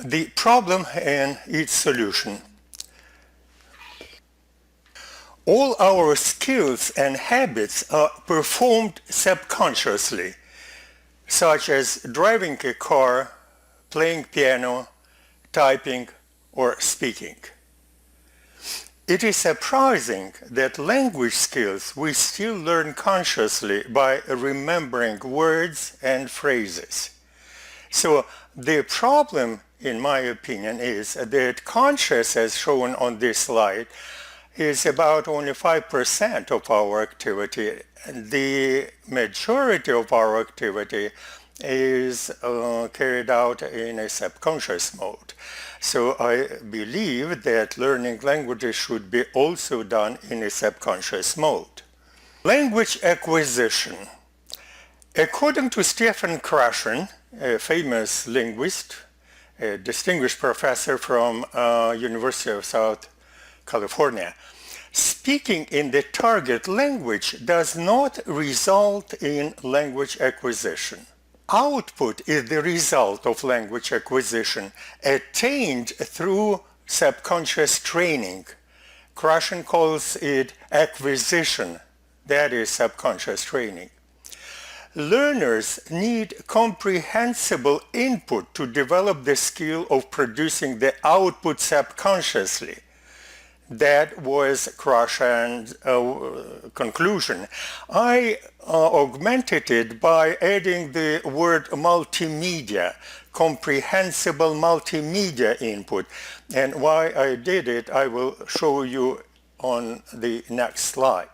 The problem and its solution. All our skills and habits are performed subconsciously, such as driving a car, playing piano, typing, or speaking. It is surprising that language skills we still learn consciously by remembering words and phrases. So the problem, in my opinion, is that conscious, as shown on this slide, is about only 5% of our activity. The majority of our activity is carried out in a subconscious mode. So I believe that learning languages should be also done in a subconscious mode. Language acquisition. According to Stephen Krashen, a famous linguist, a distinguished professor from University of South California, speaking in the target language does not result in language acquisition. Output is the result of language acquisition attained through subconscious training. Krashen calls it acquisition, that is subconscious training. Learners need comprehensible input to develop the skill of producing the output subconsciously. That was Krashen's conclusion. I augmented it by adding the word multimedia, comprehensible multimedia input. And why I did it, I will show you on the next slide.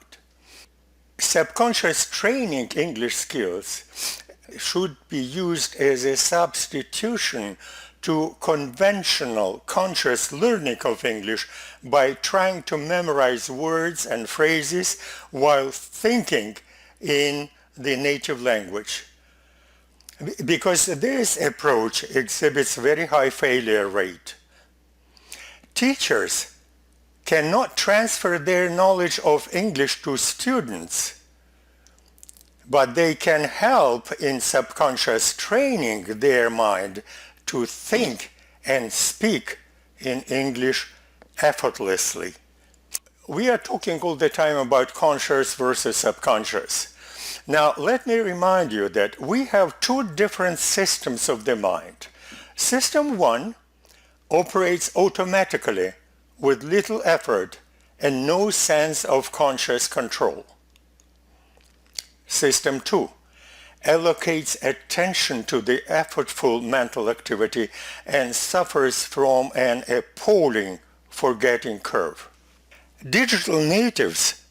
Subconscious training English skills should be used as a substitution to conventional conscious learning of English by trying to memorize words and phrases while thinking in the native language. Because this approach exhibits very high failure rate. Teachers cannot transfer their knowledge of English to students, but they can help in subconscious training their mind to think and speak in English effortlessly. We are talking all the time about conscious versus subconscious. Now, let me remind you that we have two different systems of the mind. System 1 operates automatically with little effort and no sense of conscious control. System 2 allocates attention to the effortful mental activity and suffers from an appalling forgetting curve. Digital natives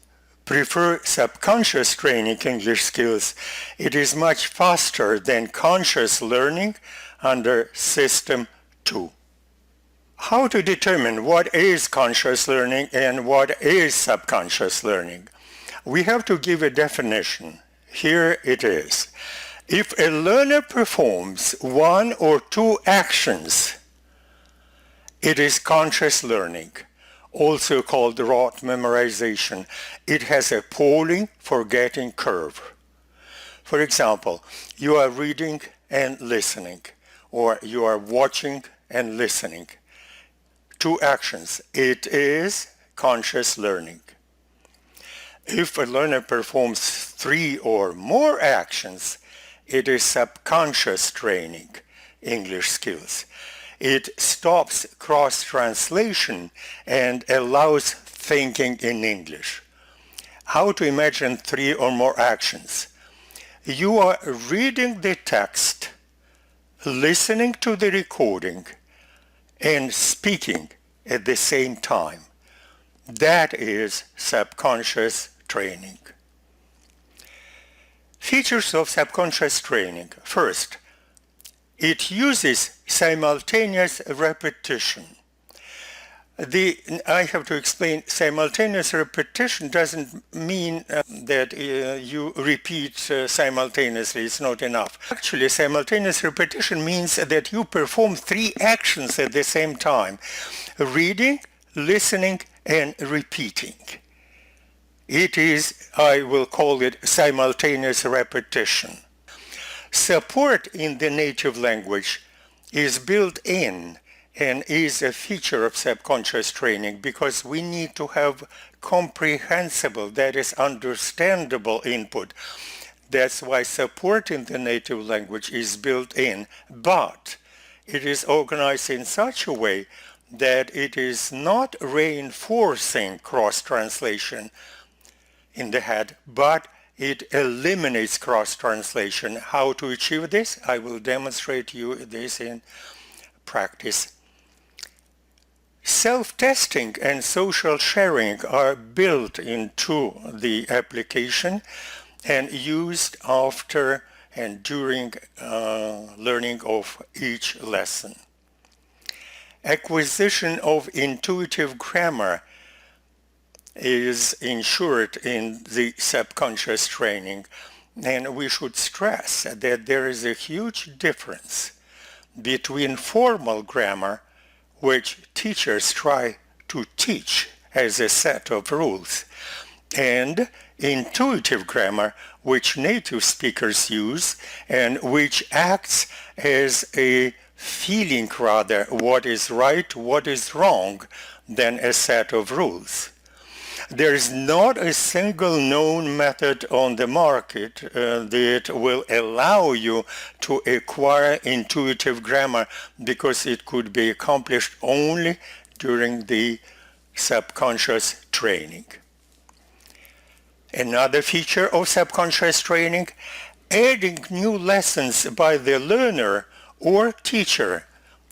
prefer subconscious training English skills. It is much faster than conscious learning under System 2. How to determine what is conscious learning and what is subconscious learning? We have to give a definition. Here it is. If a learner performs one or two actions, it is conscious learning, also called rote memorization. It has a polling forgetting curve. For example, you are reading and listening, or you are watching and listening. Two actions. It is conscious learning. If a learner performs 3 or more actions, it is subconscious training English skills. It stops cross-translation and allows thinking in English. How to imagine 3 or more actions? You are reading the text, listening to the recording, and speaking at the same time. That is subconscious training. Features of subconscious training. First, it uses simultaneous repetition. I have to explain, simultaneous repetition doesn't mean that you repeat simultaneously. It's not enough. Actually, simultaneous repetition means that you perform 3 actions at the same time: reading, listening, and repeating. It is, I will call it, simultaneous repetition. Support in the native language is built in and is a feature of subconscious training because we need to have comprehensible, that is understandable input. That's why supporting the native language is built in, but it is organized in such a way that it is not reinforcing cross-translation in the head, but it eliminates cross-translation. How to achieve this? I will demonstrate you this in practice. Self-testing and social sharing are built into the application and used after and during learning of each lesson. Acquisition of intuitive grammar is ensured in the subconscious training, and we should stress that there is a huge difference between formal grammar, which teachers try to teach as a set of rules, and intuitive grammar, which native speakers use and which acts as a feeling rather what is right, what is wrong, than a set of rules. There is not a single known method on the market that will allow you to acquire intuitive grammar because it could be accomplished only during the subconscious training. Another feature of subconscious training, adding new lessons by the learner or teacher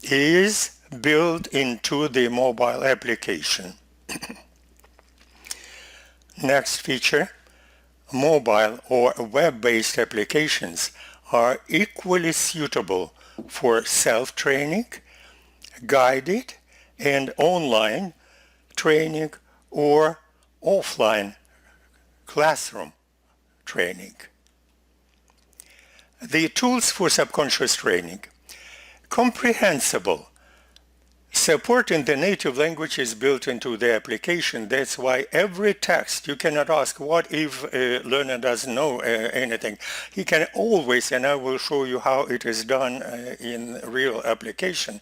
is built into the mobile application. Next feature, mobile or web-based applications are equally suitable for self-training, guided and online training, or offline classroom training. The tools for subconscious training. Comprehensible. Supporting the native language is built into the application. That's why every text, you cannot ask, what if a learner doesn't know anything? He can always, and I will show you how it is done in real application,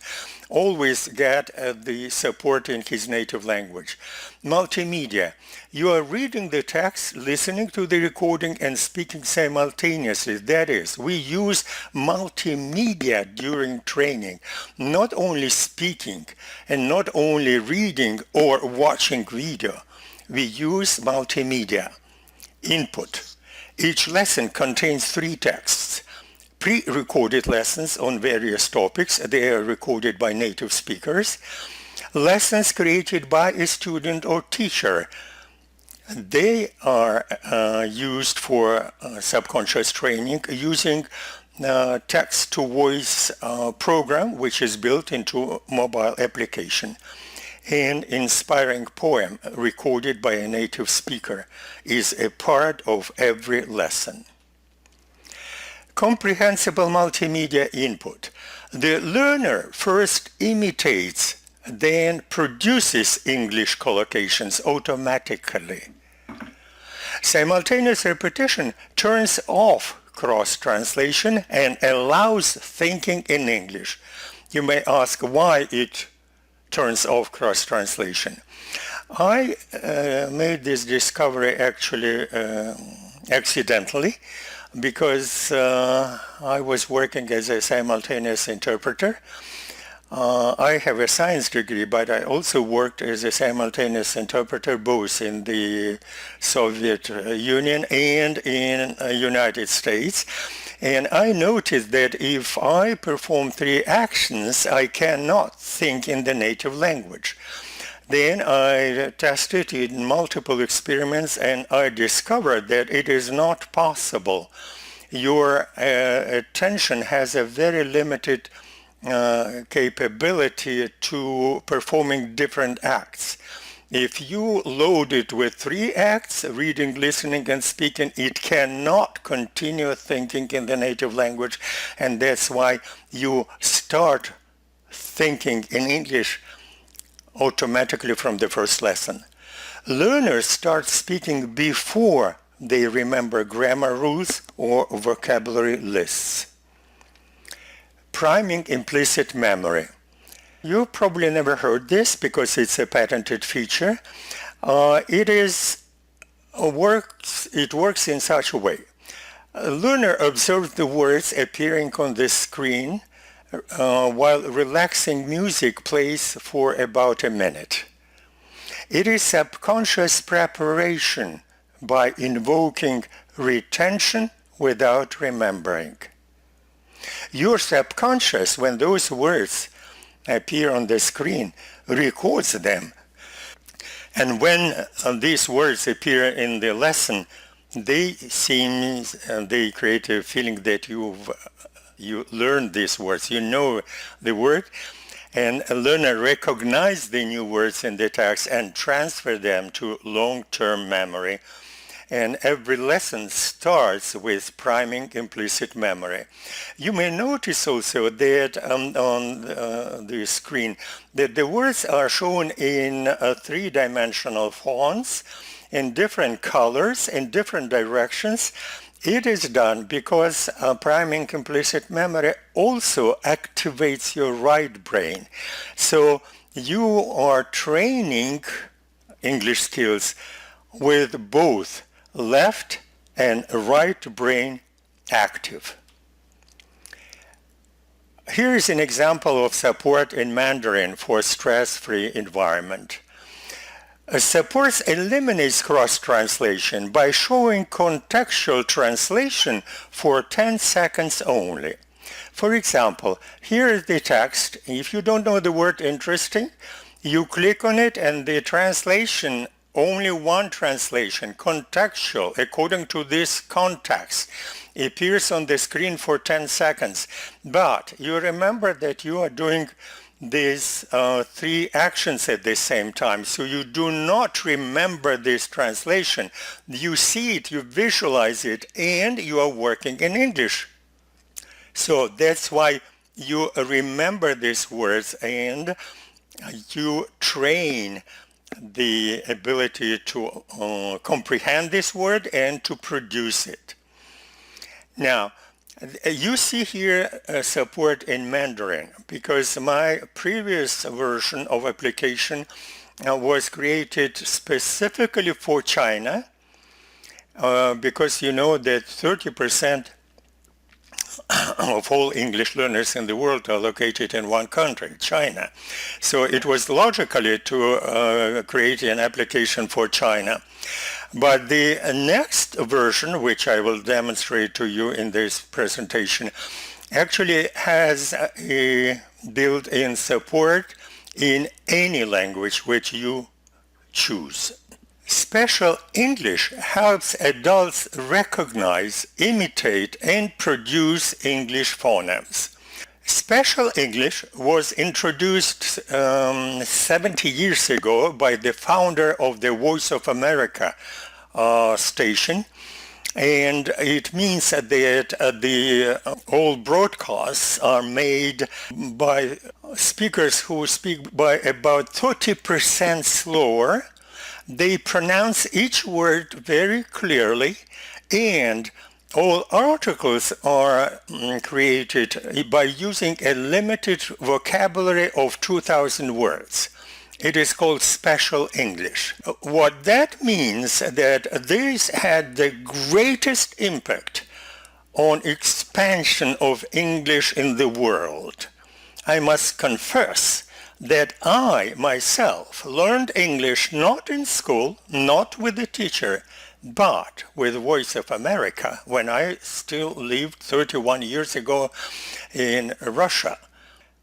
always get the support in his native language. Multimedia. You are reading the text, listening to the recording, and speaking simultaneously. That is, we use multimedia during training, not only speaking and not only reading or watching video. We use multimedia input. Each lesson contains 3 texts. Pre-recorded lessons on various topics. They are recorded by native speakers. Lessons created by a student or teacher. They are used for subconscious training using text-to-voice program, which is built into mobile application. An inspiring poem recorded by a native speaker is a part of every lesson. Comprehensible multimedia input. The learner first imitates, then produces English collocations automatically. Simultaneous repetition turns off cross-translation and allows thinking in English. You may ask why it turns off cross-translation. I made this discovery actually accidentally because I was working as a simultaneous interpreter. I have a science degree, but I also worked as a simultaneous interpreter both in the Soviet Union and in the United States. And I noticed that if I perform 3 actions, I cannot think in the native language. Then I tested in multiple experiments and I discovered that it is not possible. Your attention has a very limited capability to performing different acts. If you load it with 3 acts, reading, listening, and speaking, it cannot continue thinking in the native language, and that's why you start thinking in English automatically from the first lesson. Learners start speaking before they remember grammar rules or vocabulary lists. Priming implicit memory. You probably never heard this because it's a patented feature. It works in such a way. A learner observes the words appearing on the screen while relaxing music plays for about a minute. It is subconscious preparation by invoking retention without remembering. Your subconscious, when those words appear on the screen, records them. And when these words appear in the lesson, they create a feeling that you learned these words. You know the word, and a learner recognizes the new words in the text and transfer them to long-term memory. And every lesson starts with priming implicit memory. You may notice also that on the screen that the words are shown in three-dimensional fonts, in different colors, in different directions. It is done because priming implicit memory also activates your right brain. So you are training English skills with both left and right brain active. Here is an example of support in Mandarin for stress-free environment. Support eliminates cross-translation by showing contextual translation for 10 seconds only. For example, here is the text. If you don't know the word interesting, you click on it and the translation, only one translation, contextual, according to this context, appears on the screen for 10 seconds. But you remember that you are doing these three actions at the same time, so you do not remember this translation. You see it, you visualize it, and you are working in English. So that's why you remember these words and you train the ability to comprehend this word and to produce it. Now, you see here support in Mandarin because my previous version of application was created specifically for China because you know that 30% of all English learners in the world are located in one country, China. So it was logically to create an application for China. But the next version, which I will demonstrate to you in this presentation, actually has a built-in support in any language which you choose. Special English helps adults recognize, imitate, and produce English phonemes. Special English was introduced 70 years ago by the founder of the Voice of America station, and it means that all broadcasts are made by speakers who speak by about 30% slower. They pronounce each word very clearly, and all articles are created by using a limited vocabulary of 2,000 words. It is called Special English. What that means that this had the greatest impact on expansion of English in the world. I must confess that I myself learned English not in school, not with a teacher, but with Voice of America when I still lived 31 years ago in Russia.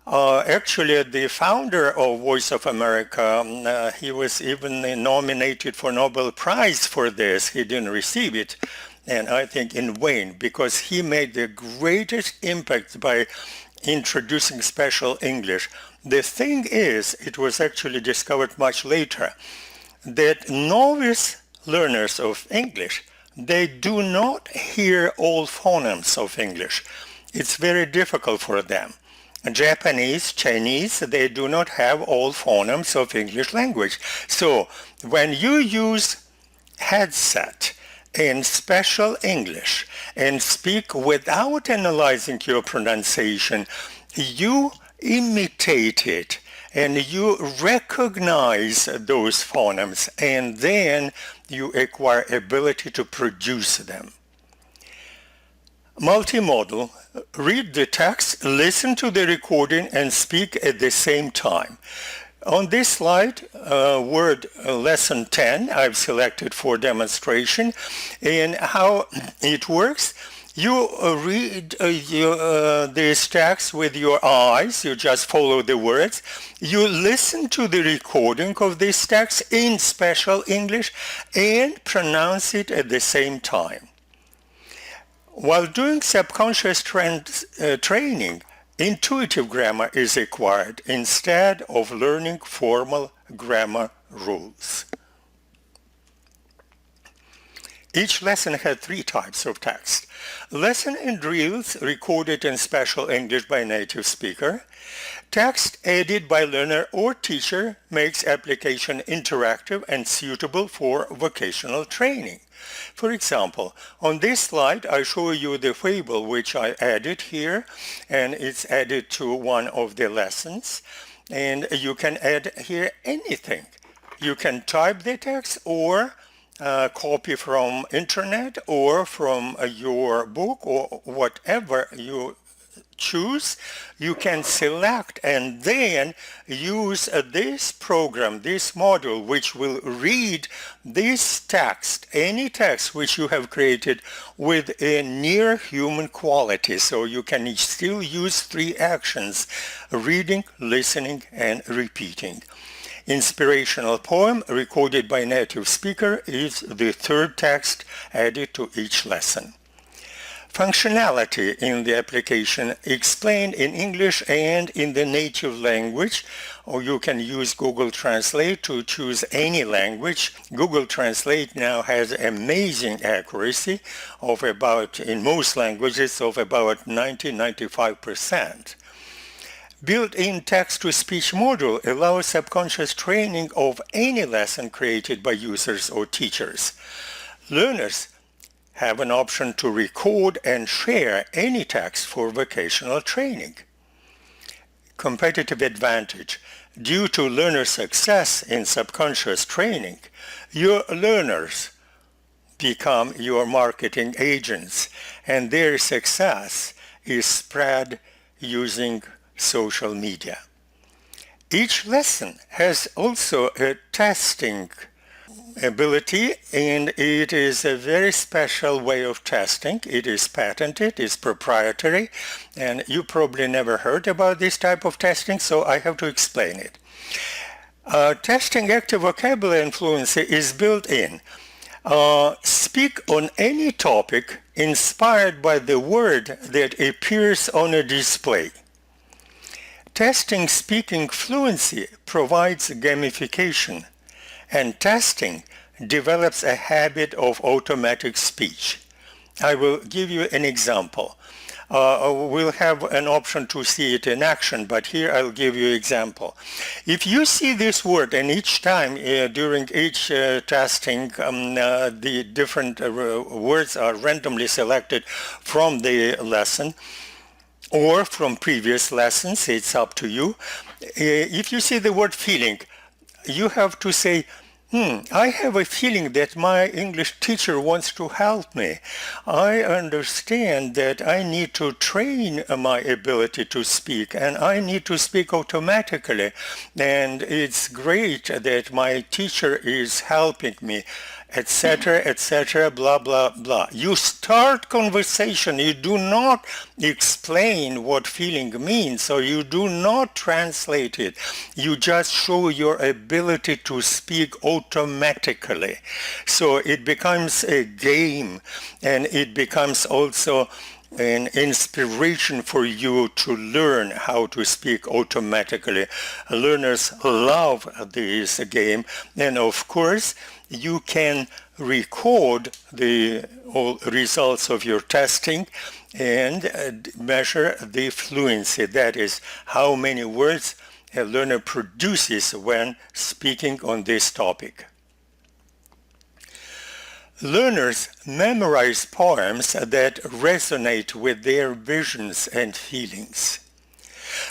Actually, the founder of Voice of America, he was even nominated for Nobel Prize for this. He didn't receive it, and I think in vain, because he made the greatest impact by introducing Special English. The thing is, it was actually discovered much later, that novice learners of English, they do not hear all phonemes of English. It's very difficult for them. Japanese, Chinese, they do not have all phonemes of English language. So when you use headset in Special English and speak without analyzing your pronunciation, you imitate it and you recognize those phonemes, and then you acquire ability to produce them. Multimodal, read the text, listen to the recording, and speak at the same time. On this slide, word lesson 10, I've selected for demonstration, and how it works. You read this text with your eyes, you just follow the words. You listen to the recording of this text in special English and pronounce it at the same time. While doing subconscious training, intuitive grammar is acquired instead of learning formal grammar rules. Each lesson had 3 types of text. Lesson and drills recorded in special English by native speaker. Text added by learner or teacher makes application interactive and suitable for vocational training. For example, on this slide I show you the fable which I added here, and it's added to one of the lessons, and you can add here anything. You can type the text or copy from internet or from your book or whatever you choose. You can select and then use this program, this module, which will read this text, any text which you have created, with a near human quality. So you can still use 3 actions: reading, listening, and repeating. Inspirational poem recorded by native speaker is the 3rd text added to each lesson. Functionality in the application explained in English and in the native language, or you can use Google Translate to choose any language. Google Translate now has amazing accuracy of about, in most languages, of about 90-95%. Built-in text-to-speech module allows subconscious training of any lesson created by users or teachers. Learners have an option to record and share any text for vocational training. Competitive advantage. Due to learner success in subconscious training, your learners become your marketing agents, and their success is spread using social media. Each lesson has also a testing ability, and it is a very special way of testing. It is patented, it's proprietary, and you probably never heard about this type of testing, so I have to explain it. Testing active vocabulary and fluency is built in. Speak on any topic inspired by the word that appears on a display. Testing speaking fluency provides gamification, and testing develops a habit of automatic speech. I will give you an example. We'll have an option to see it in action, but here I'll give you an example. If you see this word, and each time during each testing, the different words are randomly selected from the lesson, or from previous lessons, it's up to you. If you see the word feeling, you have to say, I have a feeling that my English teacher wants to help me. I understand that I need to train my ability to speak, and I need to speak automatically. And it's great that my teacher is helping me, etc., blah, blah, blah. You start conversation. You do not explain what feeling means, or you do not translate it. You just show your ability to speak automatically. So it becomes a game, and it becomes also an inspiration for you to learn how to speak automatically. Learners love this game, and of course, you can record the results of your testing and measure the fluency. That is, how many words a learner produces when speaking on this topic. Learners memorize poems that resonate with their visions and feelings.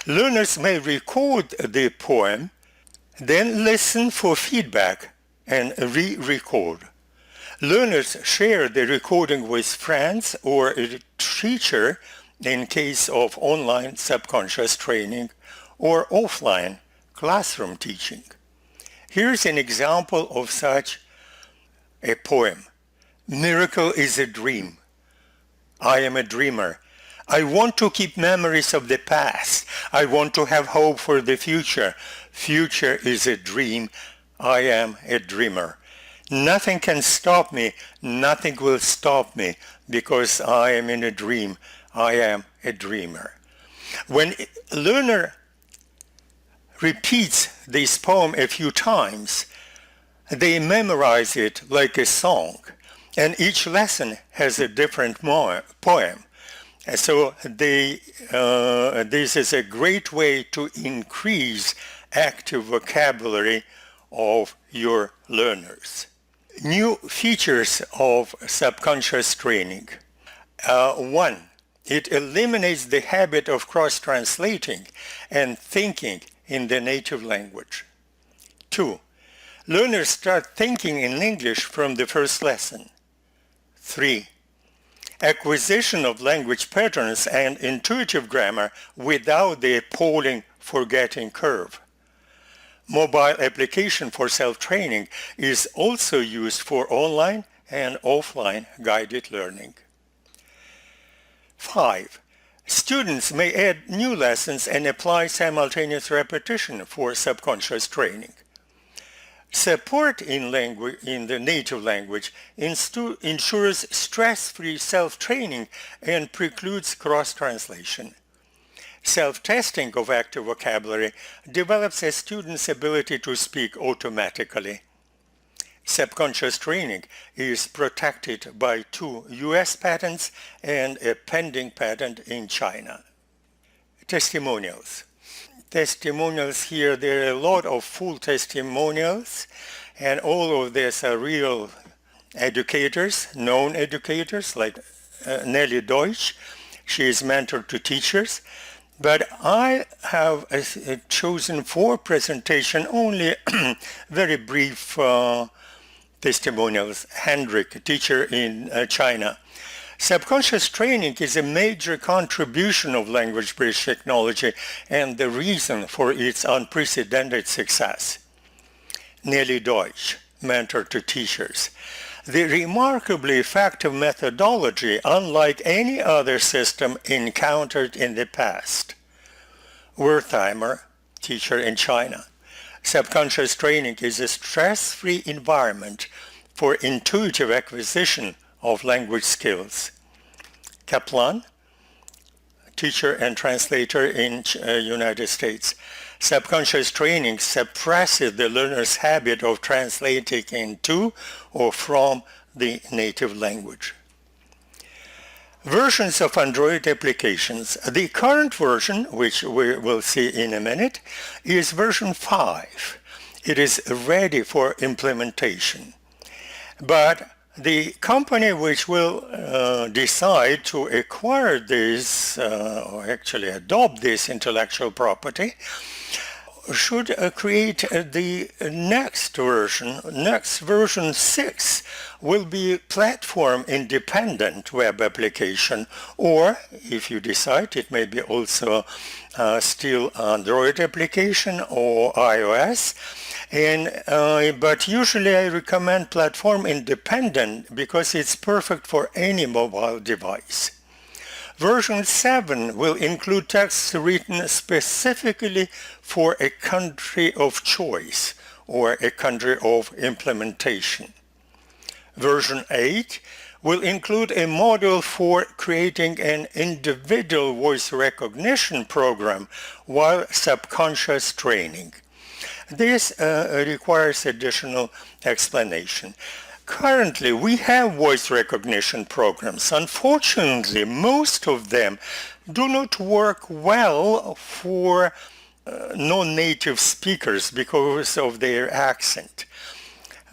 Learners may record the poem, then listen for feedback and re-record. Learners share the recording with friends or a teacher in case of online subconscious training or offline classroom teaching. Here's an example of such a poem. Miracle is a dream. I am a dreamer. I want to keep memories of the past. I want to have hope for the future. Future is a dream. I am a dreamer. Nothing can stop me. Nothing will stop me because I am in a dream. I am a dreamer. When a learner repeats this poem a few times, they memorize it like a song, and each lesson has a different poem. And so this is a great way to increase active vocabulary of your learners. New features of subconscious training. 1. It eliminates the habit of cross-translating and thinking in the native language. 2. Learners start thinking in English from the first lesson. 3. Acquisition of language patterns and intuitive grammar without the appalling forgetting curve. Mobile application for self-training is also used for online and offline guided learning. 5. Students may add new lessons and apply simultaneous repetition for subconscious training. Support in the native language ensures stress-free self-training and precludes cross-translation. Self-testing of active vocabulary develops a student's ability to speak automatically. Subconscious training is protected by 2 U.S. patents and a pending patent in China. Testimonials. Testimonials here, there are a lot of full testimonials, and all of these are real educators, known educators like Nellie Deutsch. She is mentor to teachers. But I have chosen for presentation only very brief testimonials. Hendrik, teacher in China. Subconscious training is a major contribution of language-based technology and the reason for its unprecedented success. Nellie Deutsch, mentor to teachers. The remarkably effective methodology, unlike any other system encountered in the past. Wertheimer, teacher in China. Subconscious training is a stress-free environment for intuitive acquisition of language skills. Kaplan, teacher and translator in United States. Subconscious training suppresses the learner's habit of translating into or from the native language. Versions of Android applications. The current version, which we will see in a minute, is version 5. It is ready for implementation. But the company which will decide to acquire this, or actually adopt this intellectual property, should create the next version 6 will be platform-independent web application, or if you decide, it may be also still Android application or iOS. But usually I recommend platform-independent because it's perfect for any mobile device. Version 7 will include text written specifically for a country of choice or a country of implementation. Version 8 will include a module for creating an individual voice recognition program while subconscious training. This requires additional explanation. Currently, we have voice recognition programs. Unfortunately, most of them do not work well for non-native speakers because of their accent.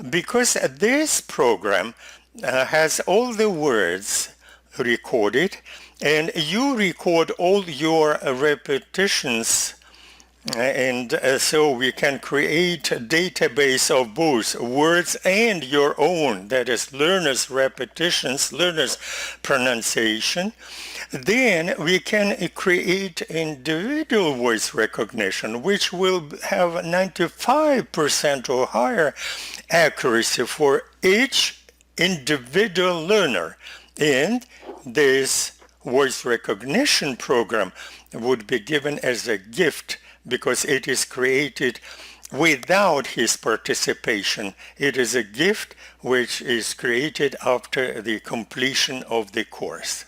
Because this program has all the words recorded And you record all your repetitions, and so we can create a database of both words and your own, that is learners' repetitions, learners' pronunciation. Then we can create individual voice recognition, which will have 95% or higher accuracy for each individual learner. And this voice recognition program would be given as a gift because it is created without his participation. It is a gift which is created after the completion of the course.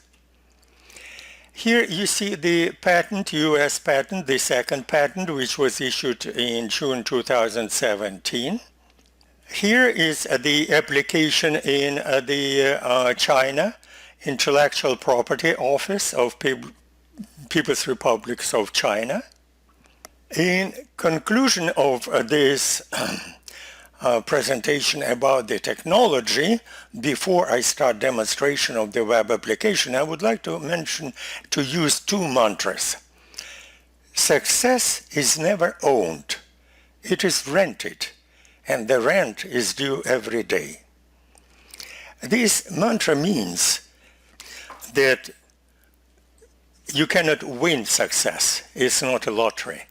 Here you see the patent, US patent, the second patent, which was issued in June 2017. Here is the application in the China Intellectual Property Office of People's Republics of China. In conclusion of this presentation about the technology, before I start demonstration of the web application, I would like to use two mantras. Success is never owned. It is rented, and the rent is due every day. This mantra means that you cannot win success. It's not a lottery.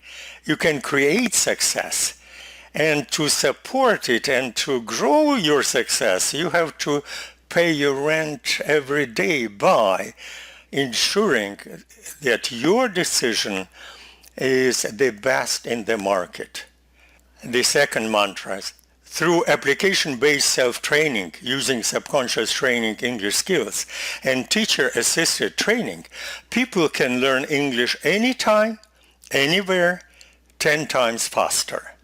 You can create success. And to support it and to grow your success, you have to pay your rent every day by ensuring that your decision is the best in the market. The second mantra is, through application-based self-training using subconscious training English skills and teacher-assisted training, people can learn English anytime, anywhere, 10 times faster.